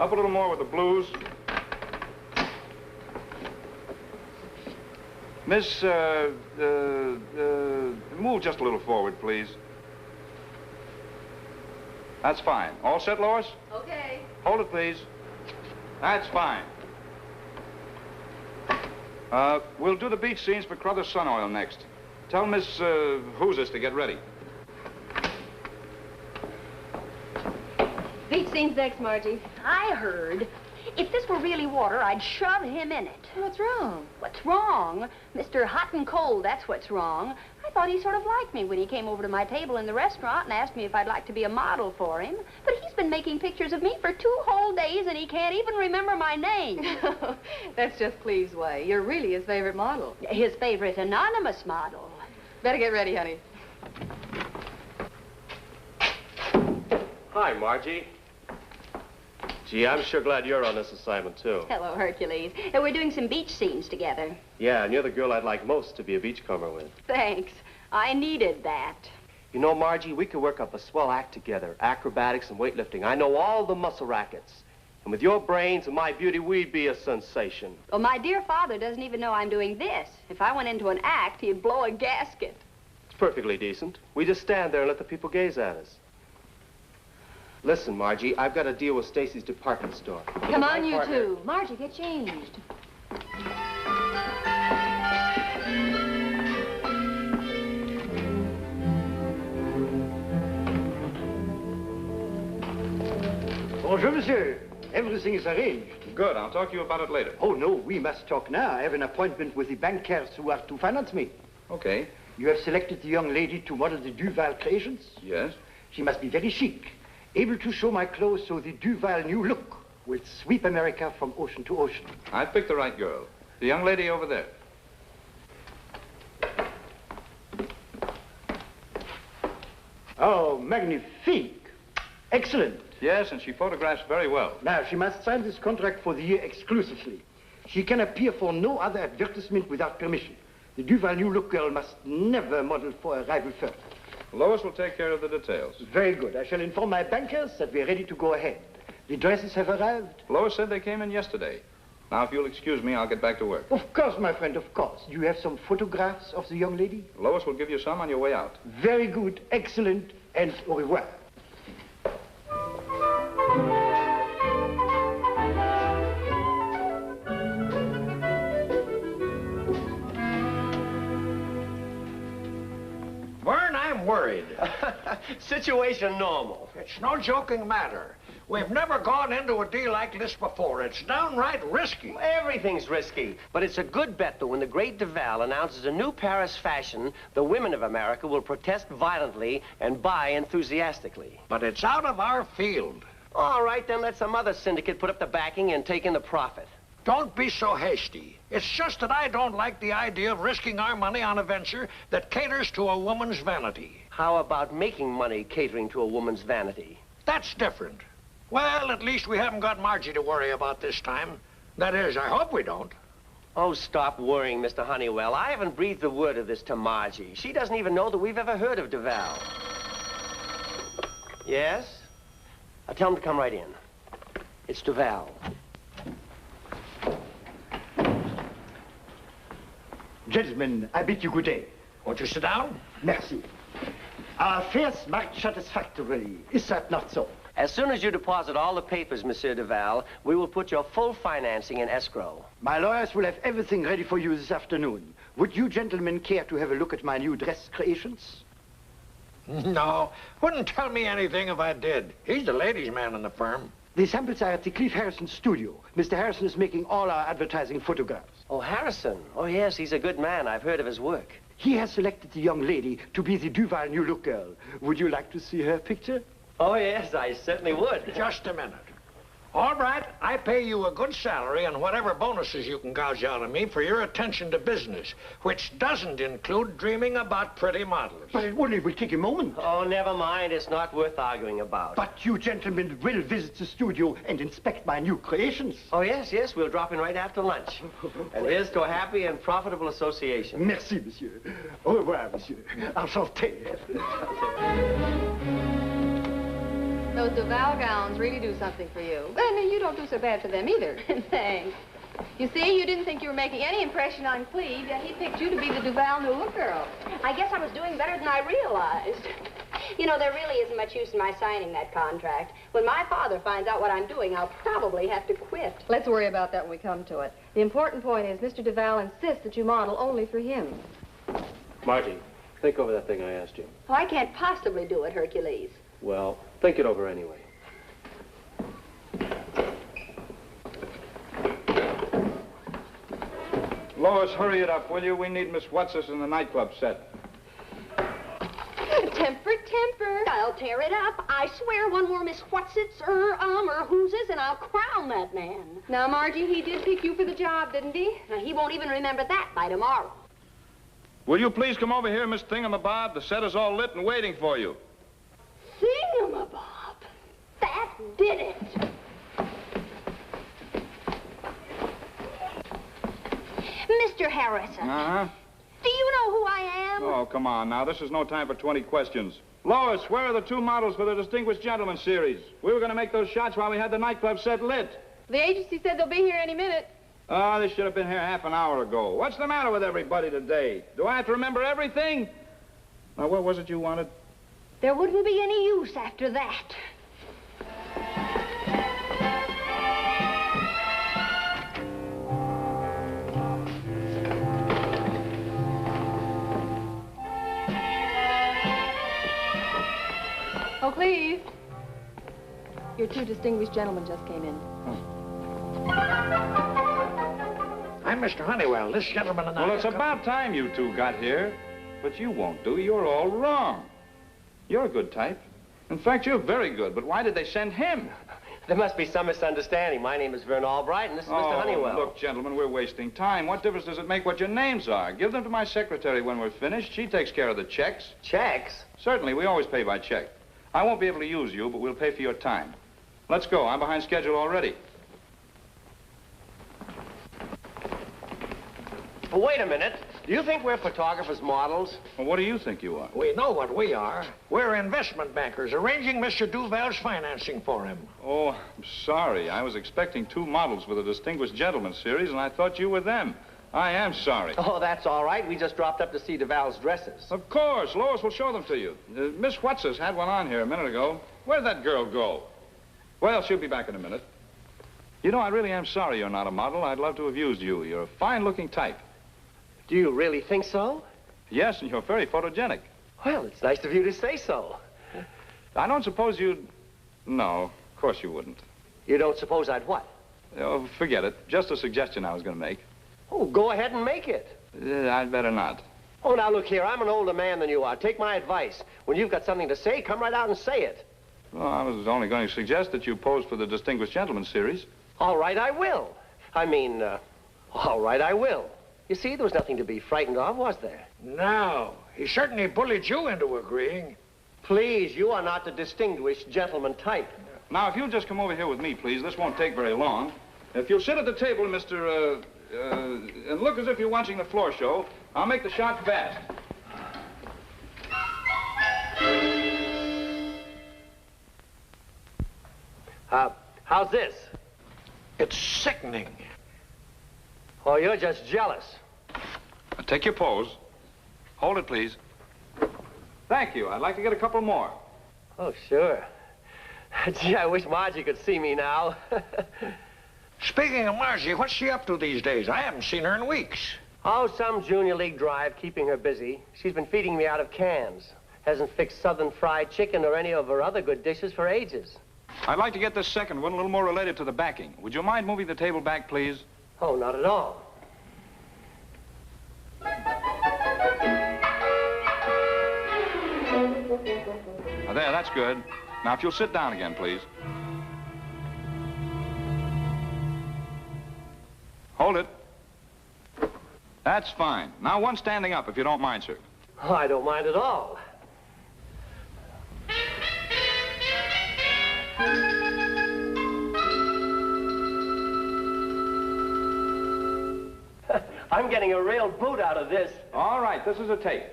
Up a little more with the blues. Miss, move just a little forward, please. That's fine. All set, Lois? Okay. Hold it, please. That's fine. We'll do the beach scenes for Crothers Sun Oil next. Tell Miss Whoziss to get ready. Beach scenes next, Margie. I heard if this were really water, I'd shove him in it. What's wrong? What's wrong? Mr. Hot and Cold, that's what's wrong. I thought he sort of liked me when he came over to my table in the restaurant and asked me if I'd like to be a model for him. But he's been making pictures of me for 2 whole days and he can't even remember my name. That's just Cleve's way. You're really his favorite model. His favorite anonymous model. Better get ready, honey. Hi, Margie. Gee, I'm sure glad you're on this assignment, too. Hello, Hercules. We're doing some beach scenes together. Yeah, and you're the girl I'd like most to be a beachcomber with. Thanks. I needed that. You know, Margie, we could work up a swell act together. Acrobatics and weightlifting. I know all the muscle rackets. And with your brains and my beauty, we'd be a sensation. Well, my dear father doesn't even know I'm doing this. If I went into an act, he'd blow a gasket. It's perfectly decent. We just stand there and let the people gaze at us. Listen, Margie, I've got a deal with Stacy's department store. Come on, you two. Margie, get changed. Bonjour, monsieur. Everything is arranged. Good. I'll talk to you about it later. Oh, no, we must talk now. I have an appointment with the bankers who are to finance me. Okay. You have selected the young lady to model the Duval creations? Yes. She must be very chic, able to show my clothes so the Duval new look will sweep America from ocean to ocean. I picked the right girl. The young lady over there. Oh, magnifique. Excellent. Yes, and she photographs very well. Now, she must sign this contract for the year exclusively. She can appear for no other advertisement without permission. The Duval new look girl must never model for a rival firm. Lois will take care of the details. Very good. I shall inform my bankers that we're ready to go ahead. The dresses have arrived? Lois said they came in yesterday. Now, if you'll excuse me, I'll get back to work. Of course, my friend, of course. Do you have some photographs of the young lady? Lois will give you some on your way out. Very good, excellent, and au revoir. Vern, I'm worried. Situation normal. It's no joking matter. We've never gone into a deal like this before. It's downright risky. Everything's risky, but it's a good bet that when the great Duval announces a new Paris fashion, the women of America will protest violently and buy enthusiastically. But it's out of our field. All right, then let some other syndicate put up the backing and take in the profit. Don't be so hasty. It's just that I don't like the idea of risking our money on a venture that caters to a woman's vanity. How about making money catering to a woman's vanity? That's different. Well, at least we haven't got Margie to worry about this time. That is, I hope we don't. Oh, stop worrying, Mr. Honeywell. I haven't breathed a word of this to Margie. She doesn't even know that we've ever heard of Duval. Yes? I'll tell him to come right in. It's Duval. Gentlemen, I bid you good day. Won't you sit down? Merci. Our affairs marked satisfactorily. Is that not so? As soon as you deposit all the papers, Monsieur Duval, we will put your full financing in escrow. My lawyers will have everything ready for you this afternoon. Would you gentlemen care to have a look at my new dress creations? No, wouldn't tell me anything if I did. He's the ladies' man in the firm. The samples are at the Cliff Harrison studio. Mr. Harrison is making all our advertising photographs. Oh, Harrison. Oh, yes, he's a good man. I've heard of his work. He has selected the young lady to be the Duval new look girl. Would you like to see her picture? Oh, yes, I certainly would. Just a minute. All right, I pay you a good salary and whatever bonuses you can gouge out of me for your attention to business, which doesn't include dreaming about pretty models. But it only will take a moment. Oh, never mind. It's not worth arguing about. But you gentlemen will visit the studio and inspect my new creations. Oh, yes, yes. We'll drop in right after lunch. And here's to a happy and profitable association. Merci, monsieur. Au revoir, monsieur. Enchanté. Those Duval gowns really do something for you. And you don't do so bad for them either. Thanks. You see, you didn't think you were making any impression on Cleve, yet he picked you to be the Duval new look girl. I guess I was doing better than I realized. You know, there really isn't much use in my signing that contract. When my father finds out what I'm doing, I'll probably have to quit. Let's worry about that when we come to it. The important point is Mr. Duval insists that you model only for him. Margie, think over that thing I asked you. Oh, I can't possibly do it, Hercules. Well, think it over anyway. Lois, hurry it up, will you? We need Miss Whoziss in the nightclub set. Temper, temper. I'll tear it up. I swear one more Miss Whoziss or Whoziss, and I'll crown that man. Now, Margie, he did pick you for the job, didn't he? Now, he won't even remember that by tomorrow. Will you please come over here, Miss Thingamabob? The set is all lit and waiting for you. Thingamabob. That did it. Mr. Harrison. Uh-huh. Do you know who I am? Oh, come on now. This is no time for 20 questions. Lois, where are the 2 models for the Distinguished Gentleman series? We were going to make those shots while we had the nightclub set lit. The agency said they'll be here any minute. Oh, they should have been here half an hour ago. What's the matter with everybody today? Do I have to remember everything? Now, what was it you wanted? There wouldn't be any use after that. Oh, Cleve. Your 2 distinguished gentlemen just came in. I'm Mr. Honeywell. This gentleman and I... Well, it's about time you 2 got here. But you won't do. You're all wrong. You're a good type. In fact, you're very good. But why did they send him? There must be some misunderstanding. My name is Vern Albright, and this is Mr. Honeywell. Look, gentlemen, we're wasting time. What difference does it make what your names are? Give them to my secretary when we're finished. She takes care of the checks. Checks? Certainly, we always pay by check. I won't be able to use you, but we'll pay for your time. Let's go. I'm behind schedule already. Oh, wait a minute. Do you think we're photographers' models? Well, what do you think you are? We know what we are. We're investment bankers arranging Mr. Duval's financing for him. Oh, I'm sorry. I was expecting 2 models for the Distinguished Gentleman series, and I thought you were them. I am sorry. Oh, that's all right. We just dropped up to see Duval's dresses. Of course. Lois will show them to you. Miss Whoziss had one on here a minute ago. Where'd that girl go? Well, she'll be back in a minute. You know, I really am sorry you're not a model. I'd love to have used you. You're a fine-looking type. Do you really think so? Yes, and you're very photogenic. Well, it's nice of you to say so. I don't suppose you'd... No, of course you wouldn't. You don't suppose I'd what? Oh, forget it. Just a suggestion I was going to make. Oh, go ahead and make it. I'd better not. Oh, now, look here. I'm an older man than you are. Take my advice. When you've got something to say, come right out and say it. Well, I was only going to suggest that you pose for the Distinguished Gentleman series. All right, I will. All right, I will. You see, there was nothing to be frightened of, was there? No. He certainly bullied you into agreeing. Please, you are not the distinguished gentleman type. Now, if you'll just come over here with me, please. This won't take very long. If you'll sit at the table, and look as if you're watching the floor show, I'll make the shot fast. How's this? It's sickening. Oh, you're just jealous. Now, take your pose. Hold it, please. Thank you. I'd like to get a couple more. Oh, sure. Gee, I wish Margie could see me now. Speaking of Margie, what's she up to these days? I haven't seen her in weeks. Oh, some junior league drive, keeping her busy. She's been feeding me out of cans. Hasn't fixed southern fried chicken or any of her other good dishes for ages. I'd like to get this second one a little more related to the backing. Would you mind moving the table back, please? Oh, not at all. Now, there, that's good. Now, if you'll sit down again, please. Hold it. That's fine. Now, one standing up, if you don't mind, sir. Oh, I don't mind at all. I'm getting a real boot out of this. All right, this is a tape.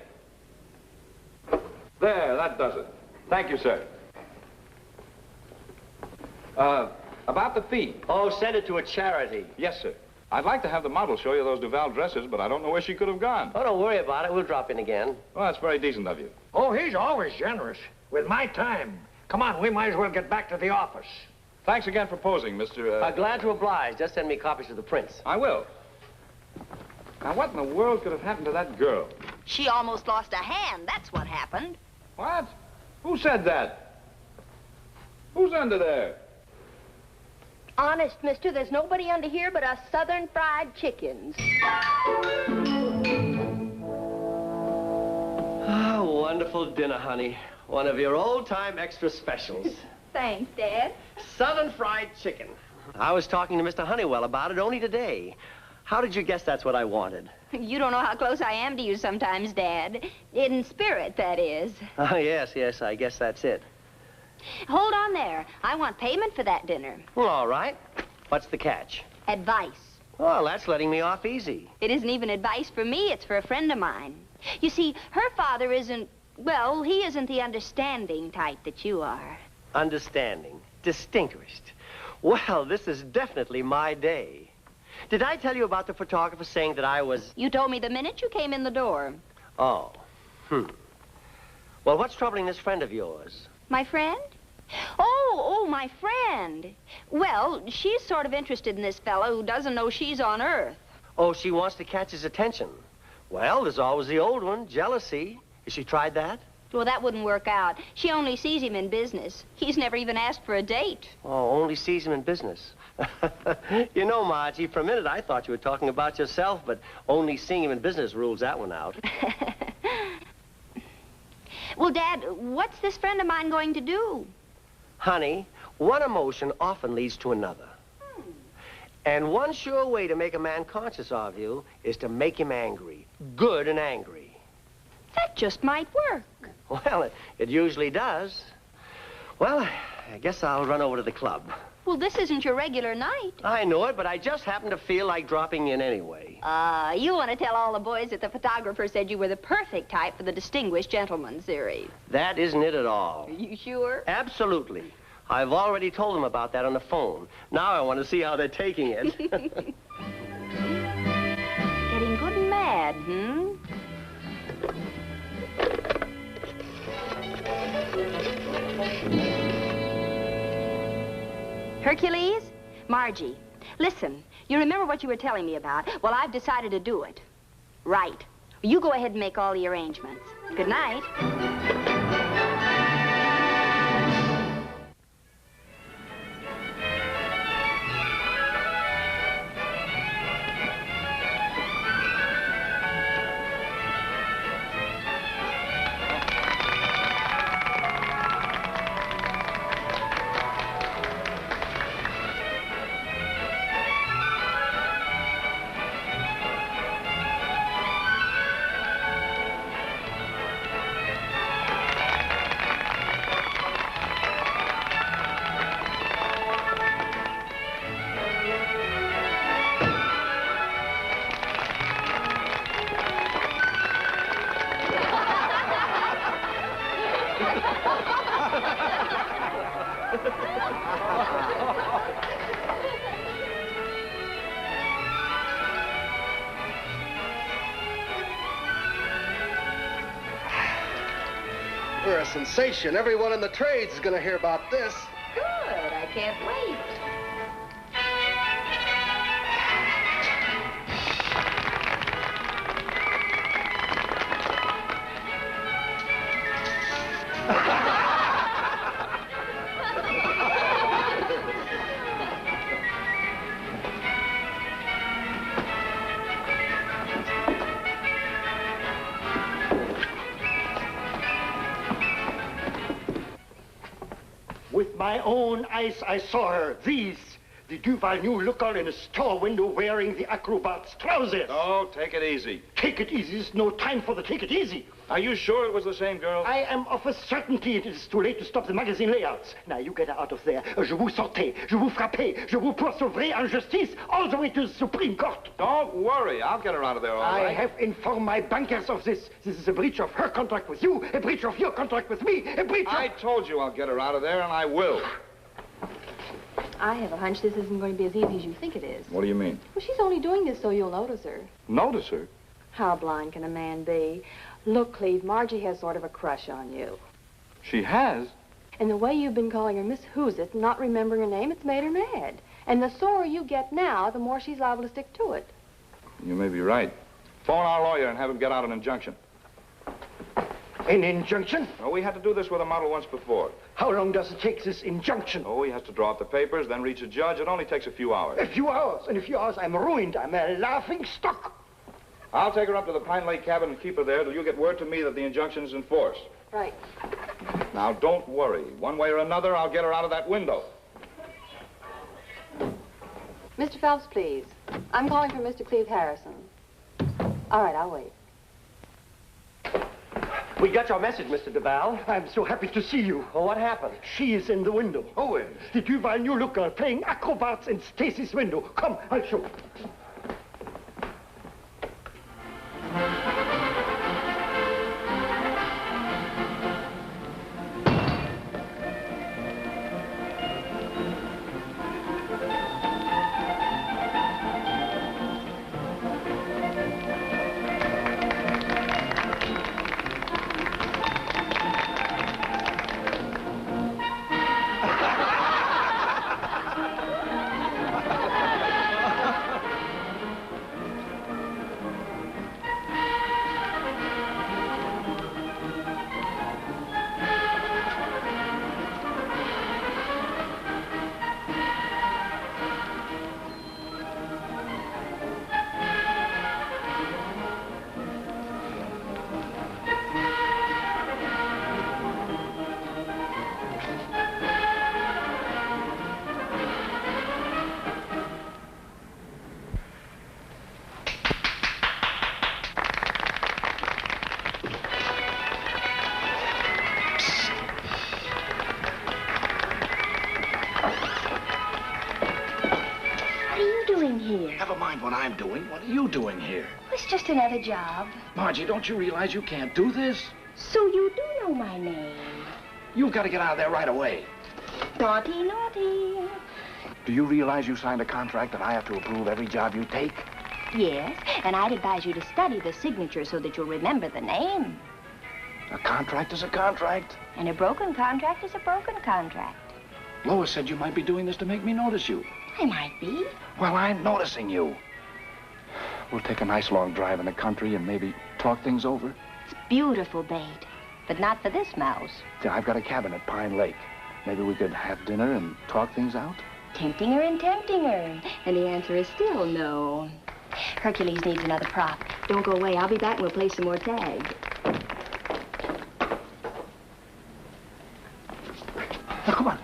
There, that does it. Thank you, sir. About the fee. Oh, send it to a charity. Yes, sir. I'd like to have the model show you those Duval dresses, but I don't know where she could have gone. Oh, don't worry about it. We'll drop in again. Well, that's very decent of you. Oh, he's always generous. With my time. Come on, we might as well get back to the office. Thanks again for posing, Mr. Glad to oblige. Just send me copies of the prints. I will. Now, what in the world could have happened to that girl? She almost lost a hand. That's what happened. What? Who said that? Who's under there? Honest, mister, there's nobody under here but us southern fried chickens. Oh, wonderful dinner, honey. One of your old-time extra specials. Thanks, Dad. Southern fried chicken. I was talking to Mr. Honeywell about it only today. How did you guess that's what I wanted? You don't know how close I am to you sometimes, Dad. In spirit, that is. Oh, yes, I guess that's it. Hold on there. I want payment for that dinner. Well, all right. What's the catch? Advice. Well, that's letting me off easy. It isn't even advice for me. It's for a friend of mine. You see, her father isn't, well, he isn't the understanding type that you are. Understanding. Distinguished. Well, this is definitely my day. Did I tell you about the photographer saying that I was... You told me the minute you came in the door. Oh. Well, what's troubling this friend of yours? My friend? Oh, my friend. Well, she's sort of interested in this fellow who doesn't know she's on Earth. Oh, she wants to catch his attention. Well, there's always the old one, jealousy. Has she tried that? Well, that wouldn't work out. She only sees him in business. He's never even asked for a date. Oh, only sees him in business. You know, Margie, for a minute I thought you were talking about yourself, but only seeing him in business rules that one out. Well, Dad, what's this friend of mine going to do? Honey, one emotion often leads to another. And one sure way to make a man conscious of you is to make him angry. Good and angry. That just might work. Well, it usually does. Well, I guess I'll run over to the club. Well, this isn't your regular night. I know it, but I just happen to feel like dropping in anyway. You want to tell all the boys that the photographer said you were the perfect type for the Distinguished Gentleman series. That isn't it at all. Are you sure? Absolutely. I've already told them about that on the phone. Now I want to see how they're taking it. Getting good and mad, Hercules? Margie, listen, you remember what you were telling me about? Well, I've decided to do it. Right. You go ahead and make all the arrangements. Good night. We're a sensation. Everyone in the trades is going to hear about this. Good. I can't wait. With my own eyes, I saw her. These. The Duval new looker in a store window wearing the acrobat's trousers. Oh, take it easy. Take it easy. There's no time for the take it easy. Are you sure it was the same girl? I am of a certainty it is too late to stop the magazine layouts. Now, you get her out of there. Je vous sortez, je vous frappez, je vous poursuivrai en justice all the way to the Supreme Court. Don't worry. I'll get her out of there all right. I have informed my bankers of this. This is a breach of her contract with you, a breach of your contract with me, a breach of... I told you I'll get her out of there, and I will. I have a hunch this isn't going to be as easy as you think it is. What do you mean? Well, she's only doing this so you'll notice her. Notice her? How blind can a man be? Look, Cleve, Margie has sort of a crush on you. She has? And the way you've been calling her Miss Whoziss, not remembering her name, it's made her mad. And the sorer you get now, the more she's liable to stick to it. You may be right. Phone our lawyer and have him get out an injunction. An injunction? Oh, we had to do this with a model once before. How long does it take, this injunction? Oh, he has to draw up the papers, then reach a judge. It only takes a few hours. A few hours. In a few hours, I'm ruined. I'm a laughing stock. I'll take her up to the Pine Lake cabin and keep her there till you get word to me that the injunction is enforced. Right. Now, don't worry. One way or another, I'll get her out of that window. Mr. Phelps, please. I'm calling for Mr. Cleve Harrison. All right, I'll wait. We got your message, Mr. Duval. I'm so happy to see you. Well, what happened? She is in the window. Who is? The Duval New Look girl playing acrobats in Stacy's window. Come, I'll show you. Never mind what I'm doing. What are you doing here? It's just another job. Margie, don't you realize you can't do this? So you do know my name. You've got to get out of there right away. Naughty, naughty. Do you realize you signed a contract that I have to approve every job you take? Yes, and I'd advise you to study the signature so that you'll remember the name. A contract is a contract. And a broken contract is a broken contract. Lois said you might be doing this to make me notice you. I might be. Well, I'm noticing you. We'll take a nice long drive in the country and maybe talk things over. It's beautiful bait, but not for this mouse. Yeah, I've got a cabin at Pine Lake. Maybe we could have dinner and talk things out? Tempting her and tempting her. And the answer is still no. Hercules needs another prop. Don't go away. I'll be back and we'll play some more tag. Now, come on.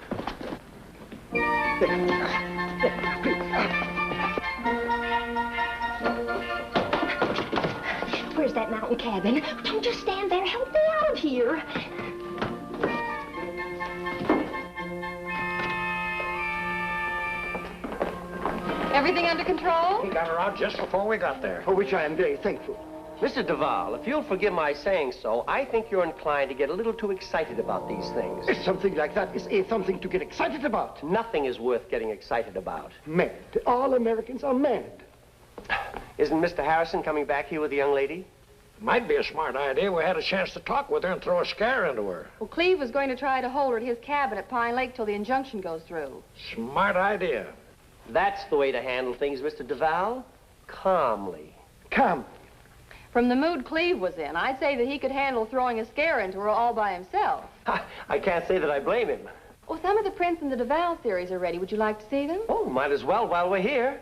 Where's that mountain cabin? Don't just stand there. Help me out of here. Everything under control? He got her out just before we got there. For which I am very thankful. Mr. Duval, if you'll forgive my saying so, I think you're inclined to get a little too excited about these things. Something like that is something to get excited about. Nothing is worth getting excited about. Mad. All Americans are mad. Isn't Mr. Harrison coming back here with the young lady? Might be a smart idea. We had a chance to talk with her and throw a scare into her. Well, Cleve was going to try to hold her at his cabin at Pine Lake till the injunction goes through. Smart idea. That's the way to handle things, Mr. Duval. Calmly. Come. From the mood Cleve was in, I'd say that he could handle throwing a scare into her all by himself. I can't say that I blame him. Well, some of the prints in the Duval series are ready. Would you like to see them? Oh, might as well while we're here.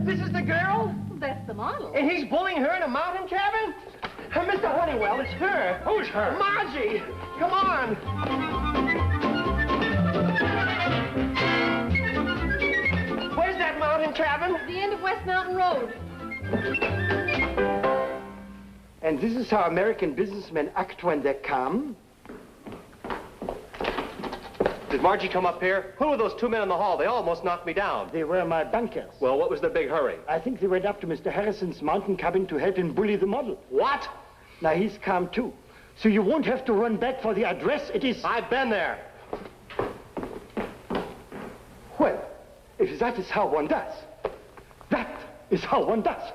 This is the girl? That's the model. And he's bullying her in a mountain cabin? Mr. Honeywell, it's her. Who's her? Margie! Come on! Where's that mountain cabin? The end of West Mountain Road. And this is how American businessmen act when they're calm. Did Margie come up here? Who were those two men in the hall? They almost knocked me down. They were my bankers. Well, what was their big hurry? I think they went up to Mr. Harrison's mountain cabin to help him bully the model. What? Now, he's calm, too. So you won't have to run back for the address. It is... I've been there. Well, if that is how one does, that is how one does.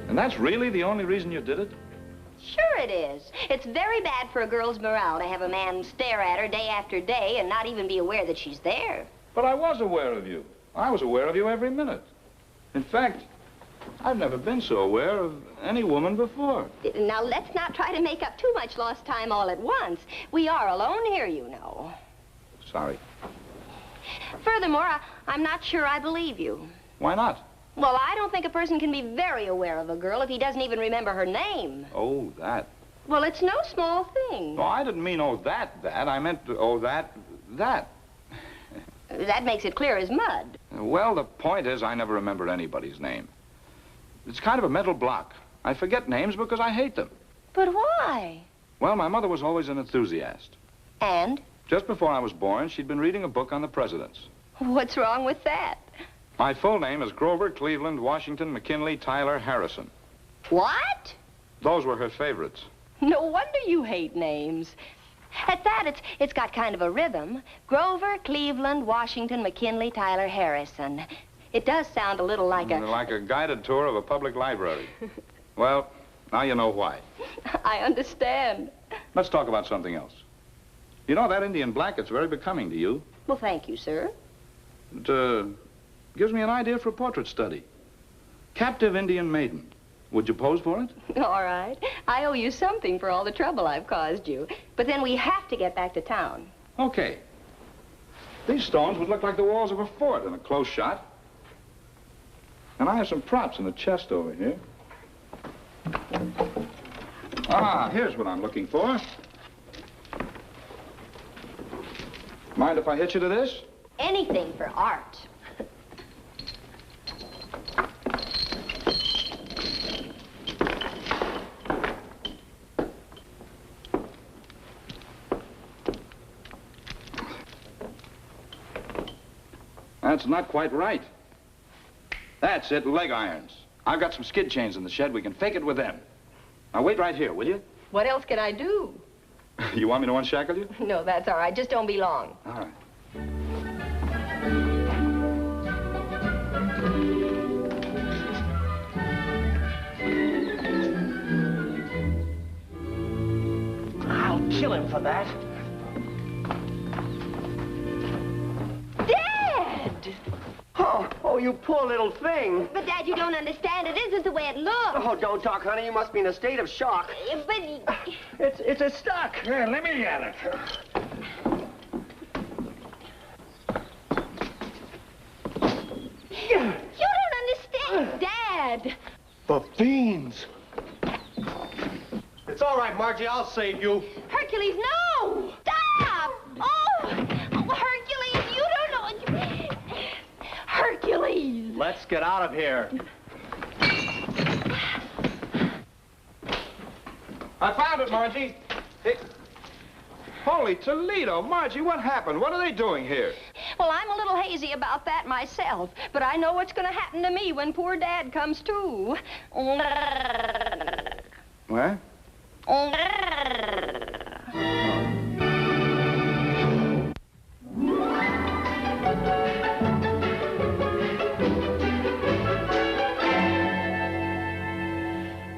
And that's really the only reason you did it? Sure it is. It's very bad for a girl's morale to have a man stare at her day after day and not even be aware that she's there. But I was aware of you. I was aware of you every minute. In fact, I've never been so aware of any woman before. Now, let's not try to make up too much lost time all at once. We are alone here, you know. Sorry. Furthermore, I'm not sure I believe you. Why not? Well, I don't think a person can be very aware of a girl if he doesn't even remember her name. Oh, that. Well, it's no small thing. No, I didn't mean, oh, that. I meant, oh, that. That makes it clear as mud. Well, the point is I never remembered anybody's name. It's kind of a mental block. I forget names because I hate them. But why? Well, my mother was always an enthusiast. And? Just before I was born, she'd been reading a book on the presidents. What's wrong with that? My full name is Grover, Cleveland, Washington, McKinley, Tyler, Harrison. What? Those were her favorites. No wonder you hate names. At that, it's got kind of a rhythm. Grover, Cleveland, Washington, McKinley, Tyler, Harrison. It does sound a little like a... Like a guided tour of a public library. Well, now you know why. I understand. Let's talk about something else. You know, that Indian blanket's very becoming to you. Well, thank you, sir. It gives me an idea for a portrait study. Captive Indian maiden. Would you pose for it? All right. I owe you something for all the trouble I've caused you. But then we have to get back to town. Okay. These stones would look like the walls of a fort in a close shot. And I have some props in the chest over here. Ah, here's what I'm looking for. Mind if I hit you to this? Anything for art. That's not quite right. That's it, leg irons. I've got some skid chains in the shed. We can fake it with them. Now, wait right here, will you? What else can I do? You want me to unshackle you? No, that's all right. Just don't be long. All right. I'll kill him for that. Dad! Oh, you poor little thing. But, Dad, you don't understand. It isn't the way it looks. Oh, don't talk, honey. You must be in a state of shock. But... It's stuck. Here, let me get it. You don't understand, Dad. The fiends. It's all right, Margie. I'll save you. Hercules, no! Stop! Oh, Hercules, you don't know... Hercules! Let's get out of here. I found it, Margie. Holy Toledo, Margie, what happened? What are they doing here? Well, I'm a little hazy about that myself, but I know what's going to happen to me when poor Dad comes to. Where?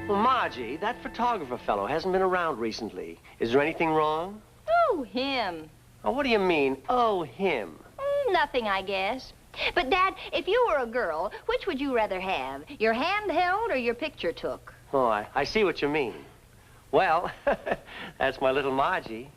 Well, Margie, that photographer fellow hasn't been around recently. Is there anything wrong? Oh, him. Oh, what do you mean, oh, him? Nothing, I guess. But, Dad, if you were a girl, which would you rather have? Your hand held or your picture took? Oh, I see what you mean. Well, that's my little Margie.